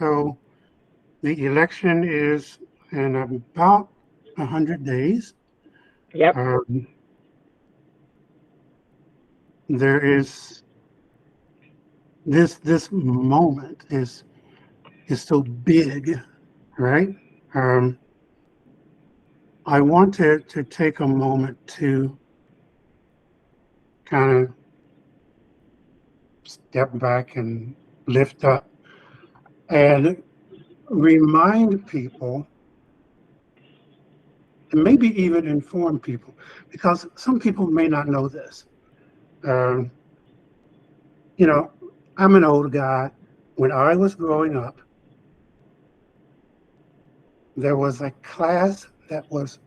So the election is in about 100 days. Yep. There is this moment is so big, right? I want to take a moment to kind of step back and lift up and remind people, and maybe even inform people, because some people may not know this. Um, you know, I'm an old guy. When I was growing up, there was a class that was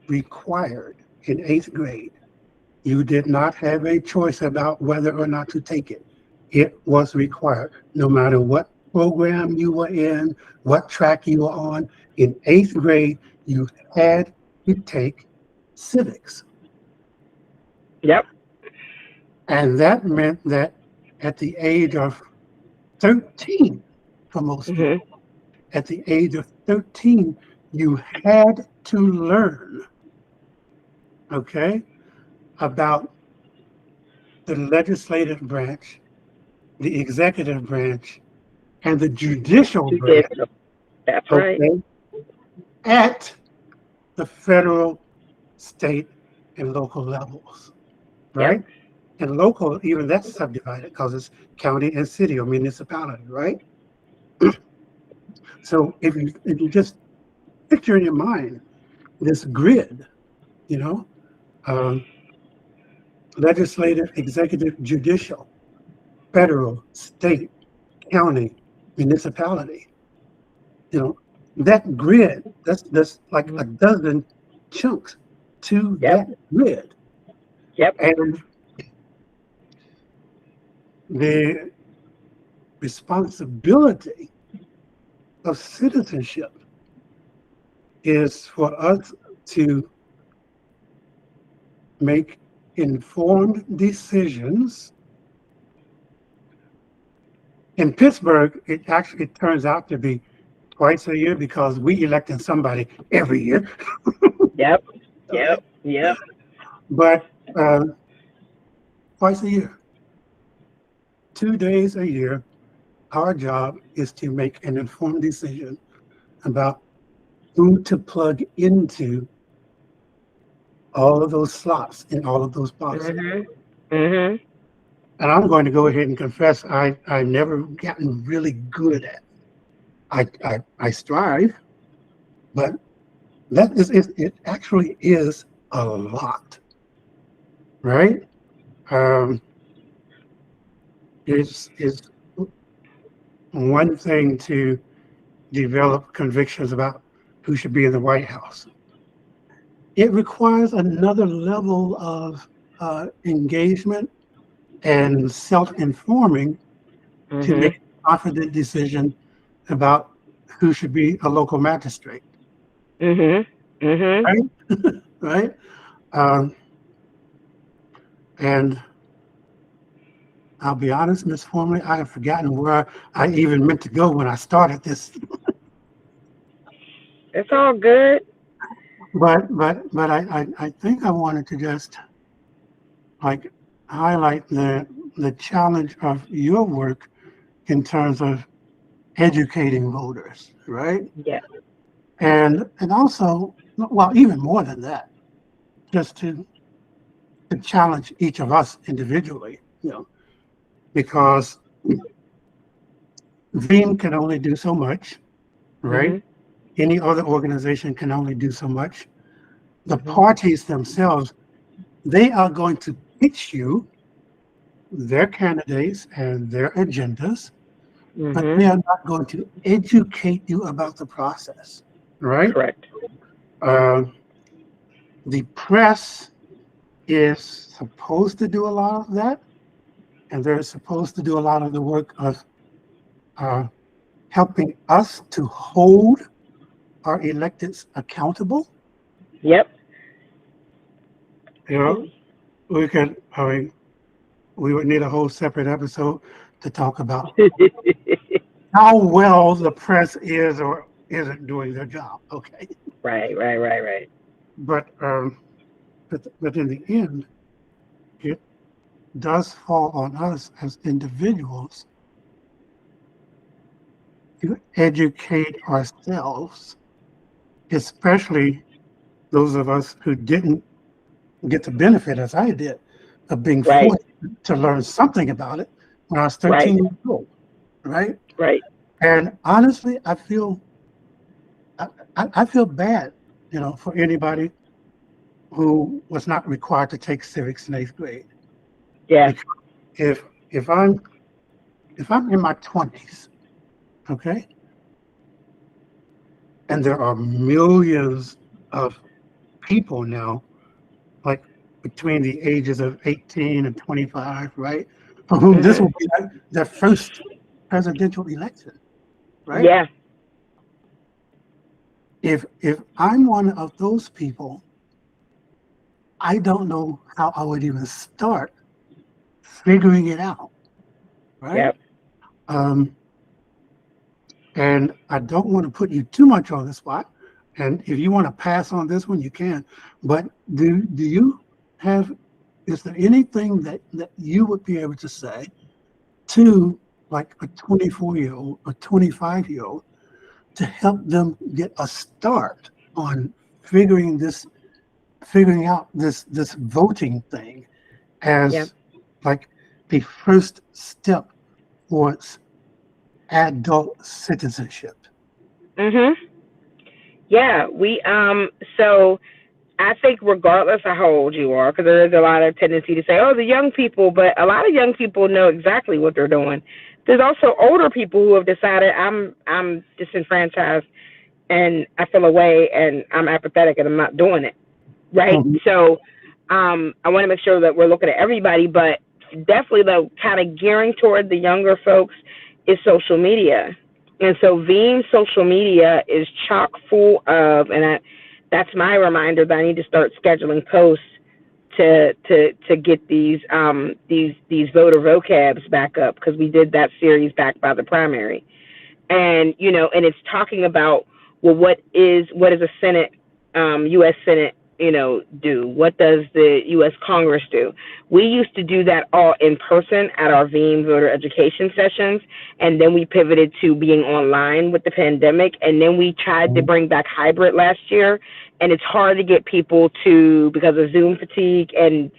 required in 8th grade. You did not have a choice about whether or not to take it. It was required, no matter what program you were in, what track you were on. In 8th grade, you had to take civics. Yep. And that meant that at the age of 13, for most people, at the age of 13, you had to learn, okay, about the legislative branch, the executive branch, and the judicial branch. That's right. Okay, at the federal, state, and local levels, right? Yep. And local, even that's subdivided because it's county and city or municipality, right? So if you just picture in your mind this grid, you know, um, legislative, executive, judicial, federal, state, county, municipality, you know, that grid, that's like a dozen chunks to that grid. Yep. And the responsibility of citizenship is for us to make informed decisions. In Pittsburgh, it turns out to be twice a year because we elected somebody every year. Yep. Yep. Yep. But twice a year, 2 days a year, our job is to make an informed decision about who to plug into all of those slots in all of those boxes. And I'm going to go ahead and confess I've never gotten really good at it. I strive, but that is it actually is a lot, right? It's one thing to develop convictions about who should be in the White House. It requires another level of engagement and self-informing to make a confident decision about who should be a local magistrate. Right? Right? And I'll be honest, Ms. Formley, I have forgotten where I even meant to go when I started this. It's all good. But I think I wanted to just like highlight the challenge of your work in terms of educating voters, right? Yeah. And also, well, even more than that, just to challenge each of us individually, you know, because VEEM can only do so much, right? Any other organization can only do so much. The parties themselves, they are going to pitch you their candidates and their agendas, but they are not going to educate you about the process, right? Correct. The press is supposed to do a lot of that, and they're supposed to do a lot of the work of helping us to hold our electeds accountable. Yep. You know, we would need a whole separate episode to talk about how well the press is or isn't doing their job. Okay, Right. but in the end, it does fall on us as individuals to educate ourselves, especially those of us who didn't get the benefit, as I did, of being Right. forced to learn something about it when I was 13 years old, right? Right. And honestly, I feel bad, for anybody who was not required to take civics in 8th grade. Yeah. Because if I'm in my 20s, okay, and there are millions of people now, like between the ages of 18 and 25, right, for whom this Mhm. will be like their first presidential election, right? Yeah. If I'm one of those people, I don't know how I would even start figuring it out, right? Yep. Um, and I don't want to put you too much on the spot. And if you want to pass on this one, you can. But do you have? Is there anything that you would be able to say to like a 24-year-old, a 25-year-old, to help them get a start on figuring out this voting thing Yep. as like the first step towards adult citizenship? Mhm. Yeah. So I think regardless of how old you are, because there is a lot of tendency to say, "Oh, the young people," but a lot of young people know exactly what they're doing. There's also older people who have decided I'm disenfranchised and I feel away and I'm apathetic and I'm not doing it. Right. Mhm. So I want to make sure that we're looking at everybody, but definitely the kind of gearing toward the younger folks is social media. And so VEEM social media is chock full of, and that's my reminder that I need to start scheduling posts to get these voter vocabs back up, because we did that series back by the primary. And and it's talking about, well, what is a Senate, U.S. Senate, do? What does the U.S. Congress do? We used to do that all in person at our VEEM voter education sessions, and then we pivoted to being online with the pandemic, and then we tried to bring back hybrid last year, and it's hard to get people to, because of Zoom fatigue and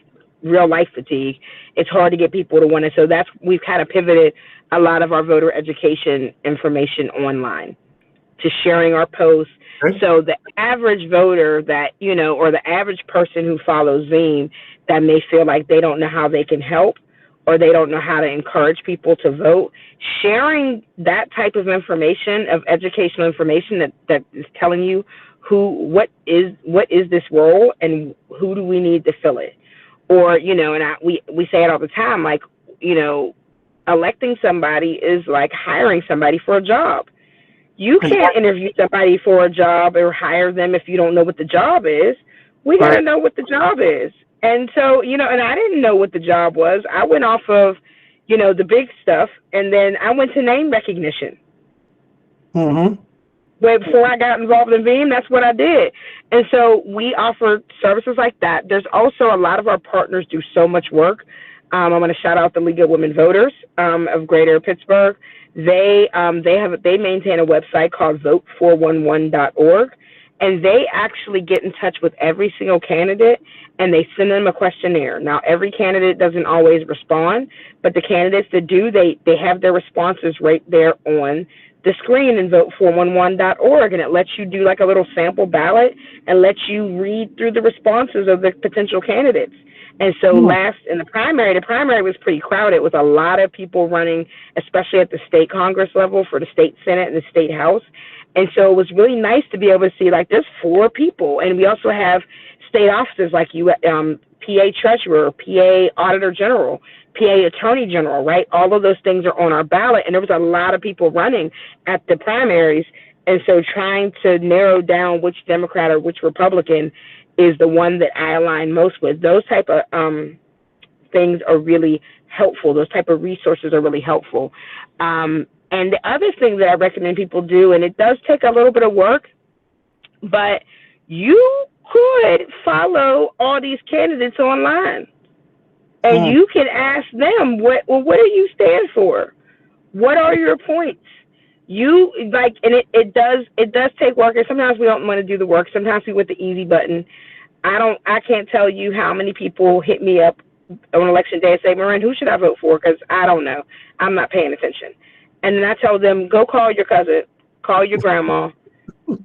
real life fatigue, it's hard to get people to want to. So we've kind of pivoted a lot of our voter education information online, to sharing our posts. Okay. So the average voter that, or the average person who follows VEEM that may feel like they don't know how they can help, or they don't know how to encourage people to vote, sharing that type of information, of educational information that is telling you what is this role and who do we need to fill it. Or, we say it all the time, like, electing somebody is like hiring somebody for a job. You can't Exactly. interview somebody for a job or hire them if you don't know what the job is. We got to Right. know what the job is. And so, and I didn't know what the job was. I went off of, the big stuff, and then I went to name recognition. Mm-hmm. Way before I got involved in VEEM, that's what I did. And so we offer services like that. There's also a lot of our partners do so much work. I want to shout out the League of Women Voters of Greater Pittsburgh. They maintain a website called vote411.org, and they actually get in touch with every single candidate and they send them a questionnaire. Now, every candidate doesn't always respond, but the candidates that do, they have their responses right there on the screen in vote411.org, and it lets you do like a little sample ballot and lets you read through the responses of the potential candidates. And so last in the primary was pretty crowded with a lot of people running, especially at the state Congress level for the state Senate and the state House. And so it was really nice to be able to see, like, there's 4 people. And we also have state officers like PA Treasurer, PA Auditor General, PA Attorney General, right? All of those things are on our ballot. And there was a lot of people running at the primaries. And so trying to narrow down which Democrat or which Republican is the one that I align most with. Those type of things are really helpful. Those type of resources are really helpful. And the other thing that I recommend people do, and it does take a little bit of work, but you could follow all these candidates online, and you can ask them, what do you stand for? What are your points? You like, and it does take work, and sometimes we don't want to do the work. Sometimes we want the easy button. I can't tell you how many people hit me up on election day and say, Maryn, who should I vote for? Because I don't know. I'm not paying attention. And then I tell them, go call your cousin, call your grandma,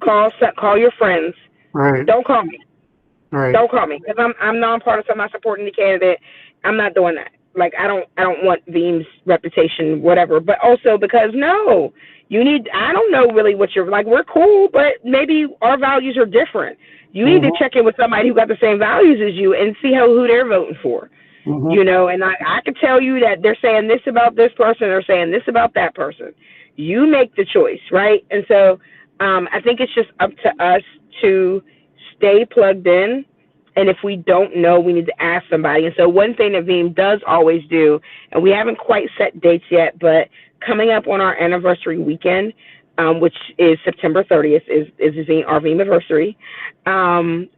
call your friends. Right. Don't call me. Right. Don't call me, because I'm nonpartisan. I'm not supporting the candidate. I'm not doing that. Like, I don't want VEEM's reputation, whatever. But also because, no, I don't know really what you're like. We're cool, but maybe our values are different. You need to check in with somebody who got the same values as you and see who they're voting for. You know, and I could tell you that they're saying this about this person, they're saying this about that person. You make the choice, right? And so I think it's just up to us to stay plugged in. And if we don't know, we need to ask somebody. And so one thing that VEEM does always do, and we haven't quite set dates yet, but coming up on our anniversary weekend, which is September 30th, is our VEEM anniversary.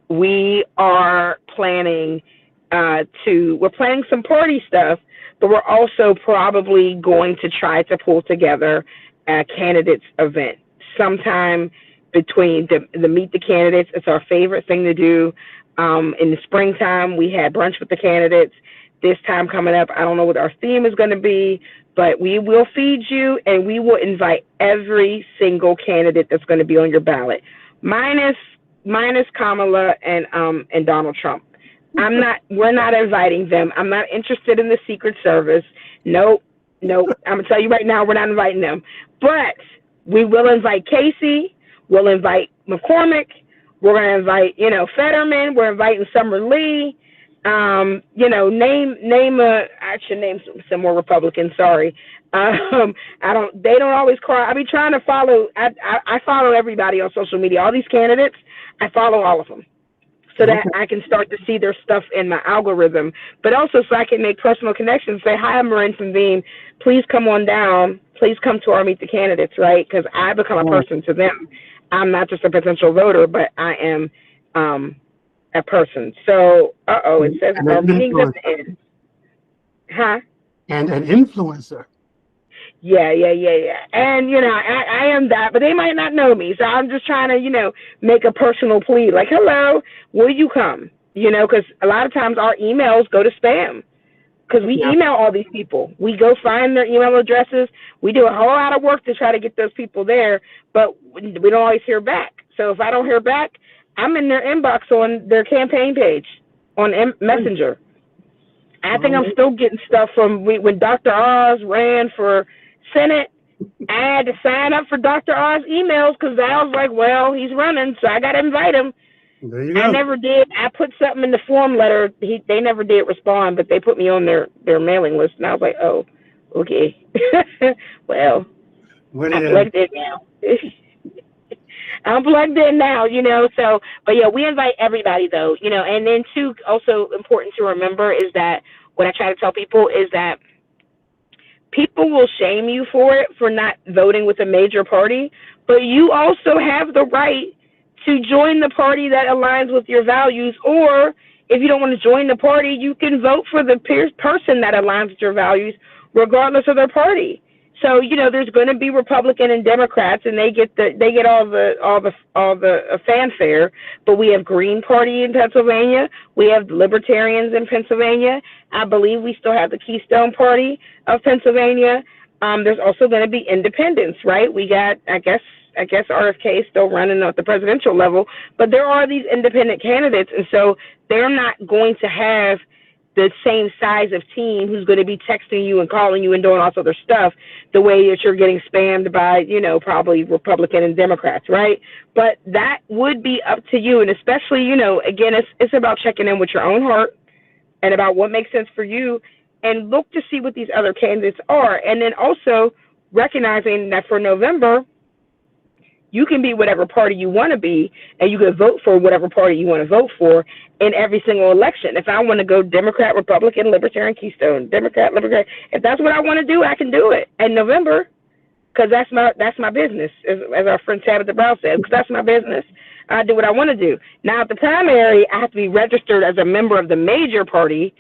We are planning we're planning some party stuff, but we're also probably going to try to pull together a candidates event sometime between the Meet the Candidates. It's our favorite thing to do. In the springtime, we had brunch with the candidates. This time coming up, I don't know what our theme is going to be, but we will feed you, and we will invite every single candidate that's going to be on your ballot, minus Kamala and Donald Trump. We're not inviting them. I'm not interested in the Secret Service. Nope. I'm going to tell you right now, we're not inviting them. But we will invite Casey. We'll invite McCormick. We're going to invite, Fetterman. We're inviting Summer Lee. I should name some more Republicans. Sorry. They don't always cry. I be trying to follow. I follow everybody on social media. All these candidates, I follow all of them, so that I can start to see their stuff in my algorithm, but also so I can make personal connections. Say, hi, I'm Maryn from VEEM. Please come on down. Please come to our Meet the Candidates, right? Because I become a person to them. I'm not just a potential voter, but I am a person. So, it says our meeting's at the end. Huh? And an influencer. Yeah. And, I am that, but they might not know me. So I'm just trying to, make a personal plea. Like, hello, will you come? Because a lot of times our emails go to spam. Because we email all these people. We go find their email addresses. We do a whole lot of work to try to get those people there, but we don't always hear back. So if I don't hear back, I'm in their inbox on their campaign page on Messenger. I think I'm still getting stuff from when Dr. Oz ran for Senate. I had to sign up for Dr. Oz emails because I was like, well, he's running, so I got to invite him. There you go. I never did. I put something in the form letter. They never did respond, but they put me on their mailing list, and I was like, oh, okay. Well, I'm plugged in now. I'm plugged in now, So, but yeah, we invite everybody though, And then too, also important to remember is that what I try to tell people is that people will shame you for not voting with a major party, but you also have the right to join the party that aligns with your values, or if you don't want to join the party, you can vote for the person that aligns with your values, regardless of their party. So there's going to be Republican and Democrats, and they get all the fanfare. But we have Green Party in Pennsylvania, we have Libertarians in Pennsylvania. I believe we still have the Keystone Party of Pennsylvania. There's also going to be independents, right? We got, I guess RFK is still running at the presidential level, but there are these independent candidates, and so they're not going to have the same size of team who's going to be texting you and calling you and doing all this other stuff the way that you're getting spammed by, probably Republican and Democrats, right? But that would be up to you, and especially, again, it's about checking in with your own heart and about what makes sense for you, and look to see what these other candidates are, and then also recognizing that for November, you can be whatever party you want to be, and you can vote for whatever party you want to vote for in every single election. If I want to go Democrat, Republican, Libertarian, Keystone, Democrat, Libertarian, if that's what I want to do, I can do it in November. because that's my business, as our friend Tabitha Brown said, because that's my business. I do what I want to do. Now, at the primary, I have to be registered as a member of the major party,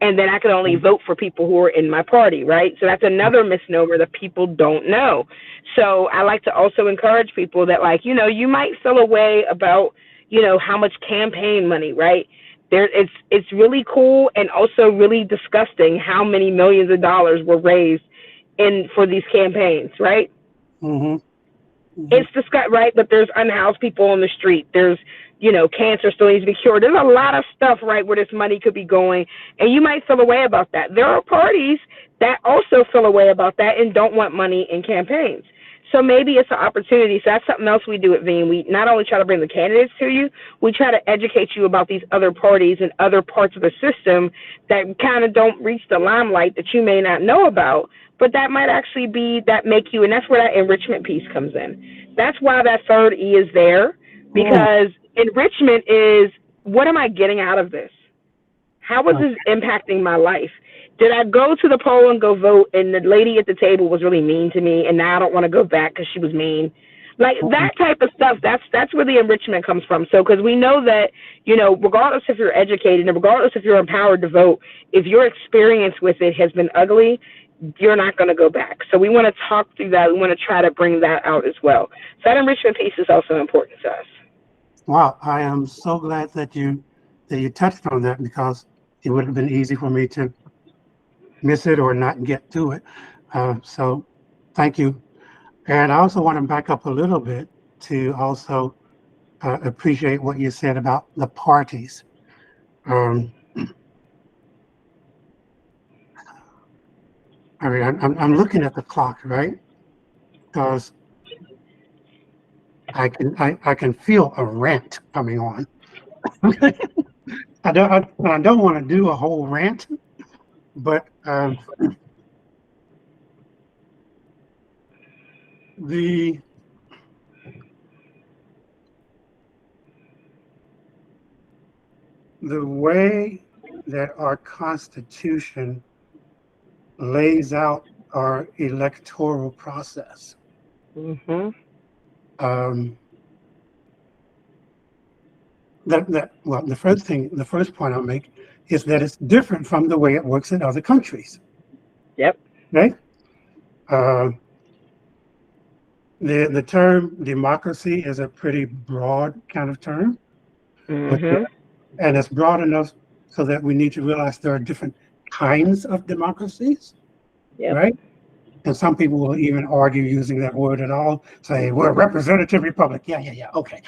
and then I can only vote for people who are in my party, right? So that's another misnomer that people don't know. So I like to also encourage people that, like, you might feel a way about, how much campaign money, right? It's really cool and also really disgusting how many millions of dollars were raised for these campaigns, right? Mm-hmm. Mm-hmm. It's disgusting, right? But there's unhoused people on the street. There's, cancer still needs to be cured. There's a lot of stuff, right, where this money could be going, and you might feel a way about that. There are parties that also feel a way about that and don't want money in campaigns. So maybe it's an opportunity. So that's something else we do at VEEM. We not only try to bring the candidates to you, we try to educate you about these other parties and other parts of the system that kind of don't reach the limelight that you may not know about, but that might actually be that make you, and that's where that enrichment piece comes in. That's why that third E is there, because enrichment is, what am I getting out of this? How is this impacting my life? Did I go to the poll and go vote, and the lady at the table was really mean to me, and now I don't want to go back because she was mean? Like that type of stuff, that's where the enrichment comes from. So, because we know that, regardless if you're educated and regardless if you're empowered to vote, if your experience with it has been ugly, you're not going to go back. So we want to talk through that. We want to try to bring that out as well. So that enrichment piece is also important to us. Wow, I am so glad that you touched on that, because it would have been easy for me to miss it or not get to it. So thank you. And I also want to back up a little bit to also appreciate what you said about the parties. I mean, I'm looking at the clock, right? Because I can feel a rant coming on. I don't want to do a whole rant, but the way that our Constitution lays out our electoral process. Mm-hmm. The first point I'll make is that it's different from the way it works in other countries. Yep. Right? The term democracy is a pretty broad kind of term. Mm-hmm. And it's broad enough so that we need to realize there are different kinds of democracies. Yep. Right? And some people will even argue using that word at all, say, we're a representative republic. Yeah, okay.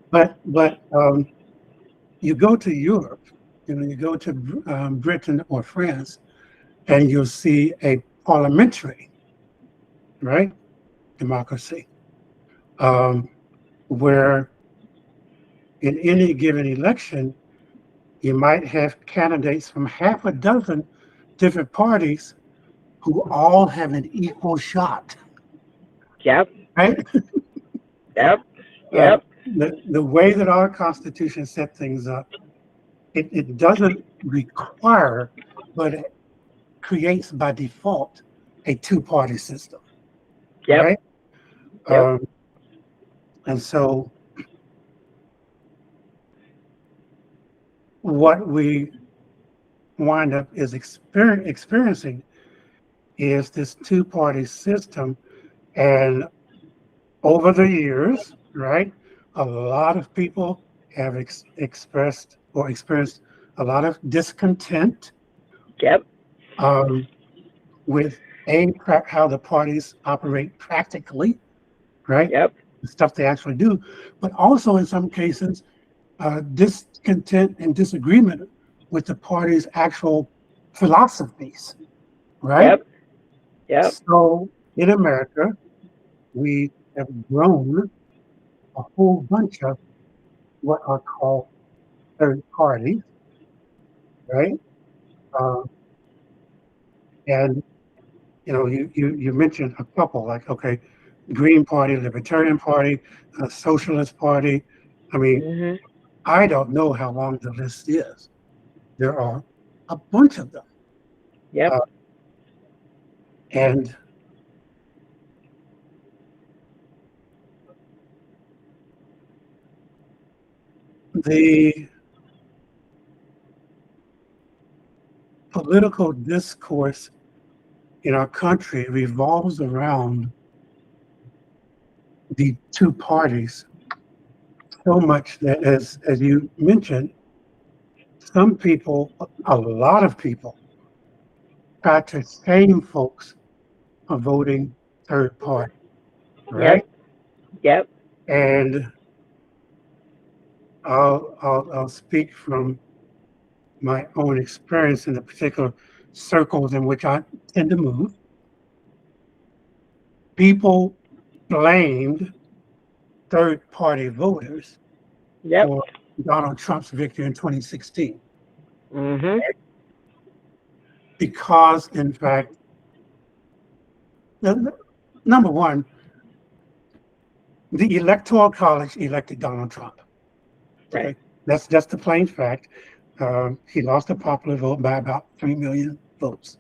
But you go to Europe, you go to Britain or France, and you'll see a parliamentary, right, democracy, where in any given election, you might have candidates from half a dozen different parties who all have an equal shot. Yep. Right? Yep. Yep. The way that our Constitution set things up, it doesn't require, but it creates by default a two-party system. Yep. Right? Yep. And so what we wind up is experiencing is this two-party system. And over the years, right, a lot of people have expressed or experienced a lot of discontent. Yep. With how the parties operate practically, right? Yep. The stuff they actually do, but also in some cases, discontent and disagreement with the party's actual philosophies, right? Yep. Yep. So in America, we have grown a whole bunch of what are called third parties, right? And you mentioned a couple, like, okay, Green Party, Libertarian Party, Socialist Party. I mean, Mm-hmm. I don't know how long the list is. There are a bunch of them. Yep. And the political discourse in our country revolves around the two parties so much that, as you mentioned, some people, a lot of people, try to shame folks for voting third party, right? Yep. And I'll speak from my own experience in the particular circles in which I tend to move. People blamed third party voters Yep. for Donald Trump's victory in 2016. Mm-hmm. Because, in fact, number one, the Electoral College elected Donald Trump. Okay? Right. That's just the plain fact. He lost the popular vote by about 3 million votes.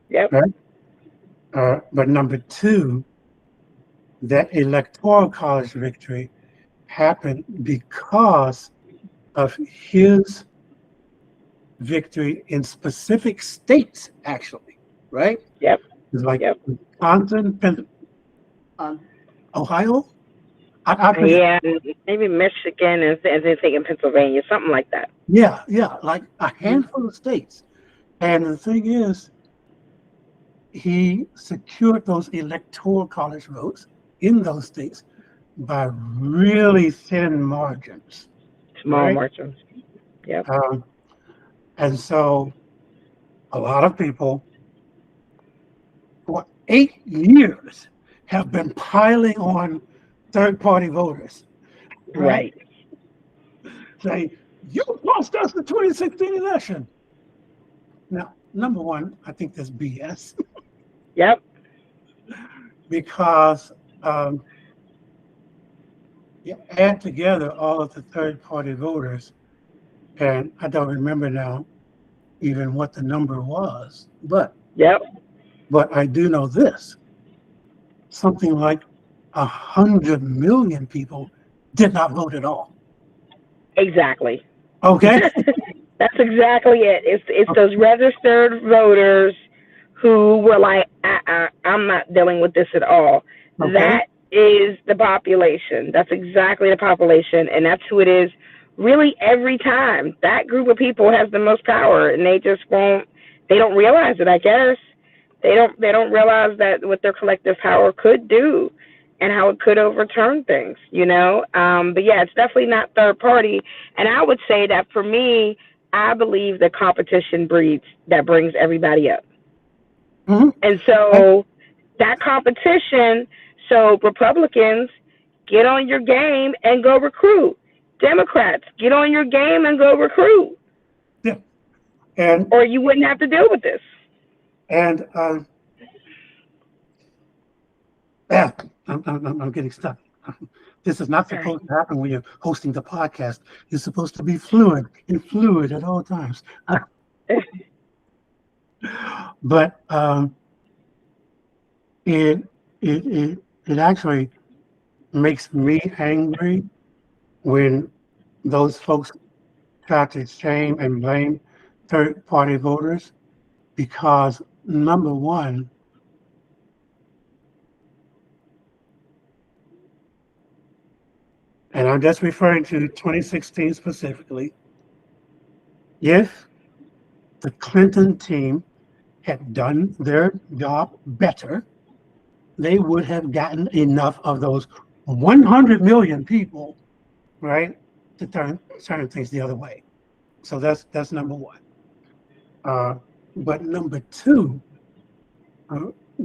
Yep. Right? But number two, that Electoral College victory happened because of his victory in specific states, actually, right? Yep. It's like Yep. Wisconsin, Ohio. Yeah, maybe Michigan and then thinking Pennsylvania, something like that. Yeah, like a handful of states. And the thing is, he secured those Electoral College votes in those states by really thin margins. Small right? margins. Yep. And so a lot of people for 8 years have been piling on third-party voters. Right. Saying, you lost us the 2016 election. Now, number one, I think that's BS. Yep. Because you add together all of the third-party voters, and I don't remember now even what the number was, but I do know this: something like 100 million people did not vote at all. Exactly. Okay. That's exactly it. It's those registered voters who were like, I'm not dealing with this at all. Okay. That is the population. That's exactly the population, and that's who it is really every time. That group of people has the most power, and they just won't. They don't realize it, I guess. They don't realize that what their collective power could do and how it could overturn things, you know? But yeah, it's definitely not third party. And I would say that for me, I believe that competition brings everybody up. Mm-hmm. And so that competition, so Republicans, get on your game and go recruit. Democrats, get on your game and go recruit. Yeah. Or you wouldn't have to deal with this. And yeah, I'm getting stuck. This is not supposed to happen when you're hosting the podcast. You're supposed to be fluid at all times. But it actually makes me angry when those folks try to shame and blame third-party voters, because number one, and I'm just referring to 2016 specifically, if the Clinton team had done their job better, they would have gotten enough of those 100 million people, right, to turn things the other way. So that's number one. But number two,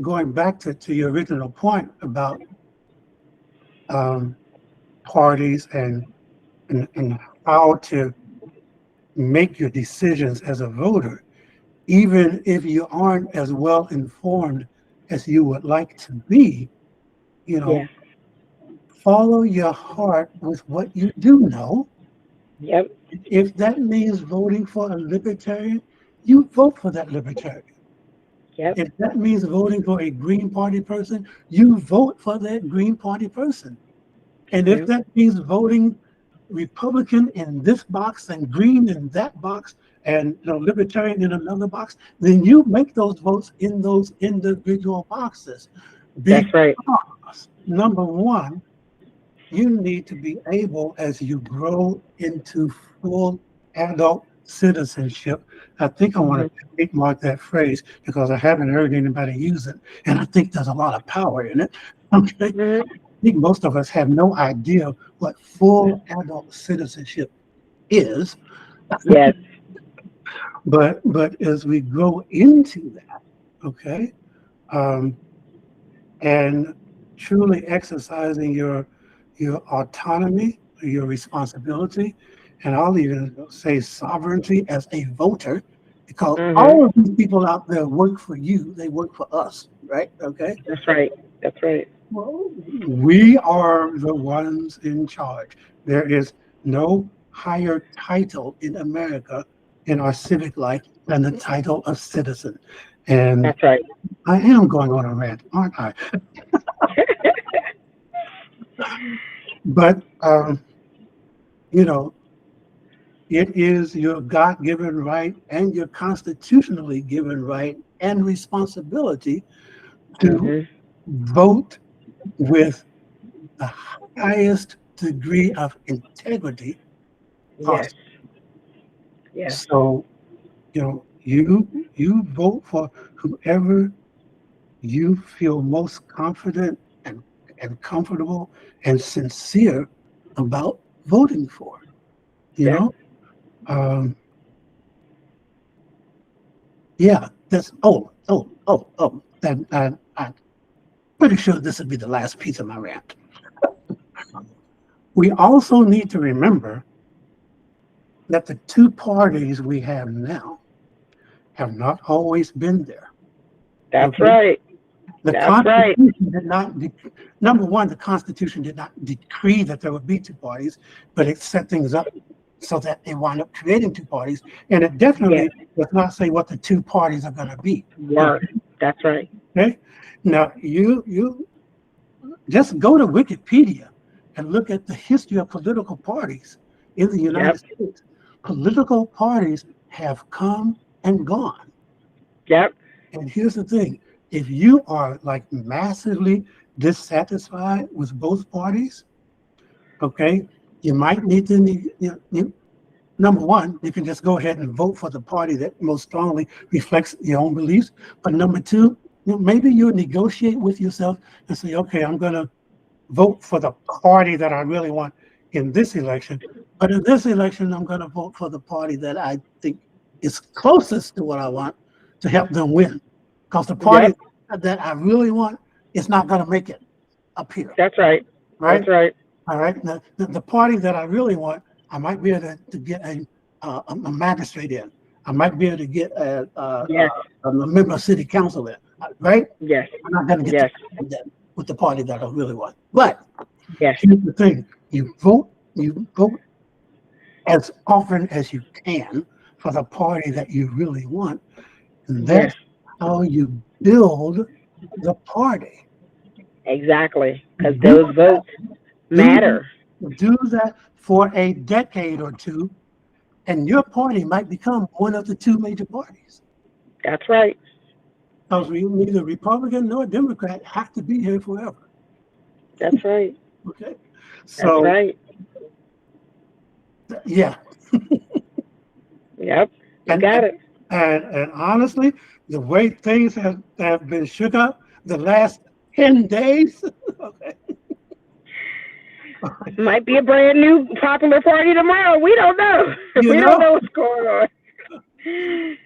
going back to your original point about parties and how to make your decisions as a voter, even if you aren't as well informed as you would like to be, follow your heart with what you do know. Yep. If that means voting for a libertarian, you vote for that libertarian. Yep. If that means voting for a Green Party person, you vote for that Green Party person. And if that means voting Republican in this box and Green in that box and Libertarian in another box, then you make those votes in those individual boxes. That's right. Because, number one, you need to be able, as you grow into full adult citizenship. I think I want to trademark that phrase because I haven't heard anybody use it, and I think there's a lot of power in it. Okay, I think most of us have no idea what full adult citizenship is. Yes. But as we grow into that, okay, and truly exercising your autonomy, your responsibility, and I'll even say sovereignty as a voter, because all of these people out there work for you, they work for us, right? Okay. That's right. That's right. Well, we are the ones in charge. There is no higher title in America in our civic life than the title of citizen. And that's right. I am going on a rant, aren't I? But, it is your God-given right and your constitutionally given right and responsibility to vote with the highest degree of integrity possible. Yes. So, you vote for whoever you feel most confident and comfortable and sincere about voting for. That's and I'm pretty sure this would be the last piece of my rant. We also need to remember that the two parties we have now have not always been there. That's right. The Constitution did not, number one, the Constitution did not decree that there would be two parties, but it set things up so that they wound up creating two parties. And it definitely does not say what the two parties are going to be. Yeah, that's right. Okay. Now, you just go to Wikipedia and look at the history of political parties in the United States. Political parties have come and gone. Yep. And here's the thing. If you are like massively dissatisfied with both parties, okay, you might need to, number one, you can just go ahead and vote for the party that most strongly reflects your own beliefs. But number two, maybe you negotiate with yourself and say, okay, I'm going to vote for the party that I really want in this election. But in this election, I'm going to vote for the party that I think is closest to what I want to help them win. Because the party that I really want is not going to make it up here. That's right. Right? That's right. All right. The party that I really want, I might be able to get a magistrate in. I might be able to get a member of city council in. Right? Yes. I'm not going to get that with the party that I really want. But here's the thing: you vote as often as you can for the party that you really want. And that's how you build the party. Exactly, because those votes matter. Do that for a decade or two, and your party might become one of the two major parties. That's right. Because neither Republican nor Democrat have to be here forever. That's right. Okay. So, that's right. Yeah. Yep. You got it. And honestly, the way things have been shook up the last 10 days, okay. Might be a brand new popular party tomorrow. We don't know. We don't know what's going on.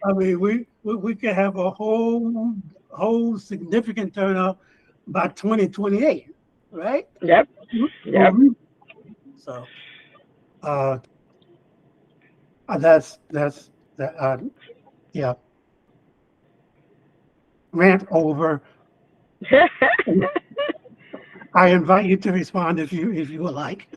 I mean, we could have a whole significant turnout by 2028, right? Yep. Yep. So, that's yeah. Rant over. I invite you to respond if you would like.